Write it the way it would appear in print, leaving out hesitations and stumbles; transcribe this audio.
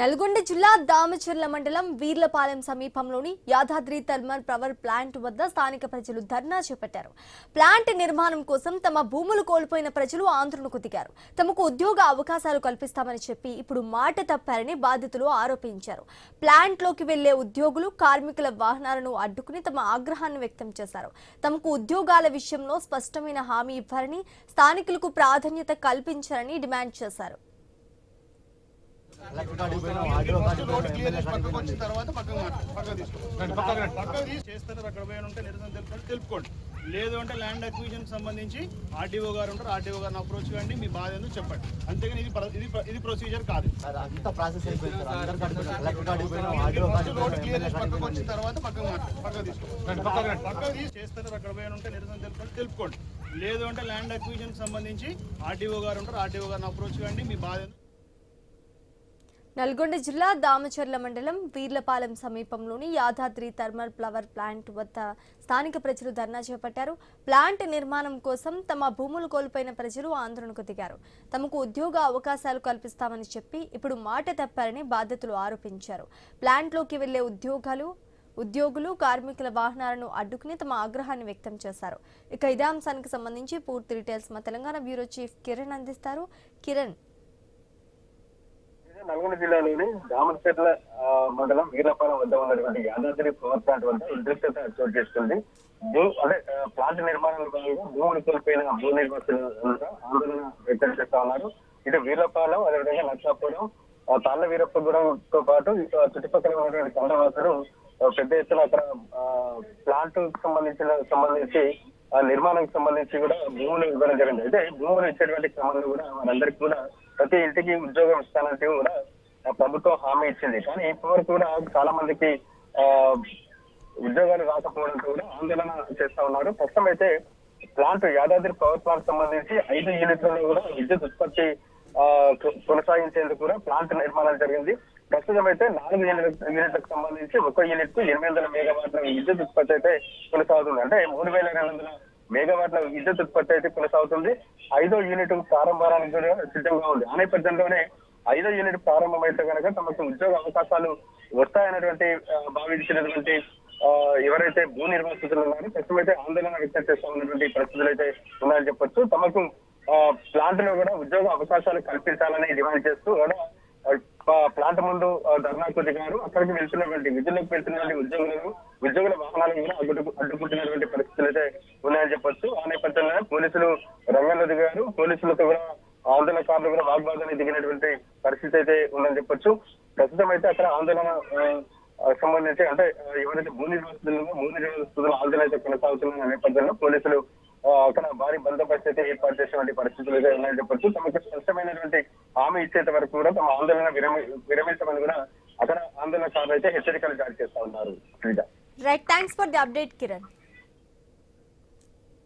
నల్గొండ జిల్లా దామచర్ల మండలం వీర్లపాలెం సమీపంలోని యాదాద్రి థర్మల్ పవర్ ప్లాంట్ వద్ద స్థానిక ప్రజలు ధర్నా చేపట్టారు. ప్లాంట్ నిర్మాణం కోసం తమ భూములు కోల్పోయిన ప్రజలు ఆందోళనకు దిగారు. తమకు ఉద్యోగ అవకాశాలు కల్పిస్తామని చెప్పి ఇప్పుడు మాట తప్పారని బాధితులు ఆరోపించారు. ప్లాంట్లోకి వెళ్లే ఉద్యోగులు, కార్మికుల వాహనాలను అడ్డుకుని తమ ఆగ్రహాన్ని వ్యక్తం చేశారు. తమకు ఉద్యోగాల విషయంలో స్పష్టమైన హామీ ఇవ్వాలని, స్థానికులకు ప్రాధాన్యత కల్పించాలని డిమాండ్ చేశారు. లేదు అంటే ల్యాండ్ అక్విజిషన్ సంబంధించి ఆర్డీఓ గారు ఉంటారు, ఆర్డీఓ గారిని అప్రోచ్ కండి, మీ బాధ ఎందుకు చెప్పండి. అంతేగాని ఇది ప్రొసీజర్ కాదు. రోడ్ క్లియర్ చేసి పక్కకు వచ్చిన తర్వాత పక్కకు తీసుకోండి. చేస్తారు అక్కడ పోయి ఉంటే నిరసన తెలుపుకోండి. లేదు అంటే ల్యాండ్ అక్విజిషన్ సంబంధించి ఆర్డీఓ గారు ఉంటారు, ఆర్డీఓ గారిని అప్రోచ్ కండి, మీ బాధ. నల్గొండ జిల్లా దామచర్ల మండలం వీర్లపాలెం సమీపంలోని యాదాద్రి థర్మల్ పవర్ ప్లాంట్ వద్ద స్థానిక ప్రజలు ధర్నా చేపట్టారు. ప్లాంట్ నిర్మాణం కోసం తమ భూములు కోల్పోయిన ప్రజలు ఆందోళనకు దిగారు. తమకు ఉద్యోగ అవకాశాలు కల్పిస్తామని చెప్పి ఇప్పుడు మాట తప్పారని బాధితులు ఆరోపించారు. ప్లాంట్లోకి వెళ్లే ఉద్యోగులు, కార్మికుల వాహనాలను అడ్డుకుని తమ ఆగ్రహాన్ని వ్యక్తం చేశారు. ఇక ఇదే అంశానికి సంబంధించి పూర్తి డీటెయిల్స్ మా తెలంగాణ బ్యూరో చీఫ్ కిరణ్ అందిస్తారు. కిరణ్, నల్గొండ జిల్లాలోని దామచర్ల మండలం వీర్లపాలెం వద్ద ఉన్నటువంటి యాదాద్రి పవర్ ప్లాంట్ వద్ద ఉద్రిక్తత చోటు చేసుకుంది. అదే ప్లాంట్ నిర్మాణంలో భాగంగా భూములు కోల్పోయిన భూ నిర్వాసులు ఆందోళన వ్యక్తం చేస్తా ఉన్నారు. ఇటు వీర్లపాలెం, అదేవిధంగా నర్సాపురం, తాళ్ళ వీరప్పగూడెంతో పాటు చుట్టుపక్కల ఉన్నటువంటి కొండవాసులు పెద్ద ఎత్తున అక్కడ ప్లాంట్ సంబంధించి నిర్మాణానికి సంబంధించి కూడా భూములు ఇవ్వడం జరిగింది. అయితే భూములు ఇచ్చేటువంటి క్రమంలో కూడా వారందరికీ కూడా ప్రతి ఇంటికి ఉద్యోగం ఇస్తానంటే కూడా ప్రభుత్వం హామీ ఇచ్చింది. కానీ ఇప్పటివరకు కూడా చాలా మందికి ఉద్యోగాలు రాకపోవడంతో కూడా ఆందోళన చేస్తా ఉన్నారు. ప్రస్తుతం అయితే ప్లాంట్ యాదాద్రి పవర్ ప్లాంట్ సంబంధించి 5 యూనిట్లలో కూడా విద్యుత్ ఉత్పత్తి కొనసాగించేందుకు కూడా ప్లాంట్ నిర్మాణం జరిగింది. ప్రస్తుతం అయితే 4 యూనిట్లకు సంబంధించి 1 యూనిట్ కు 800 మెగావాట్ల విద్యుత్ ఉత్పత్తి అయితే కొనసాగుతుంది. అంటే 3200 మెగావాట్ల విద్యుత్ ఉత్పత్తి అయితే కొనసాగుతుంది. 5వ యూనిట్ ప్రారంభానికి కూడా సిద్ధంగా ఉంది. ఆ నేపథ్యంలోనే 5వ యూనిట్ ప్రారంభమైతే కనుక తమకు ఉద్యోగ అవకాశాలు వస్తాయనేటువంటి భావించినటువంటి ఎవరైతే భూ నిర్వాసితులు ఉన్నారో ప్రస్తుతం అయితే ఆందోళన వ్యక్తం చేస్తూ ఉన్నటువంటి పరిస్థితులు అయితే ఉన్నాయని చెప్పొచ్చు. తమకు ప్లాంట్ లో కూడా ఉద్యోగ అవకాశాలు కల్పించాలని డిమాండ్ చేస్తూ కూడా ప్లాంట్ ముందు ధర్నాకు దిగారు. అక్కడికి వెళ్తున్నటువంటి విధులకు వెళ్తున్నటువంటి ఉద్యోగుల వాహనాలను కూడా అడ్డుకుంటున్నటువంటి పరిస్థితులు అయితే ఉన్నాయని చెప్పొచ్చు. ఆ నేపథ్యంలో పోలీసులు రంగంలో దిగారు. పోలీసులతో కూడా ఆందోళనకారులు కూడా వాగ్వాదానికి దిగినటువంటి పరిస్థితి అయితే ఉందని చెప్పొచ్చు. ప్రస్తుతం అయితే అక్కడ ఆందోళన సంబంధించి అంటే ఎవరైతే భూ నిర్వాసితులు ఆందోళన అయితే కొనసాగుతున్న నేపథ్యంలో పోలీసులు అక్కడ భారీ బందోబస్తు అయితే ఏర్పాటు చేసినటువంటి పరిస్థితులు అయితే ఉన్నాయని చెప్పొచ్చు. తమకు స్పష్టమైనటువంటి హామీ ఇచ్చేంత వరకు కూడా తమ ఆందోళన విరమించమని కూడా అక్కడ ఆందోళనకారులు అయితే హెచ్చరికలు జారీ చేస్తా ఉన్నారు. Right, thanks for the update Kiran.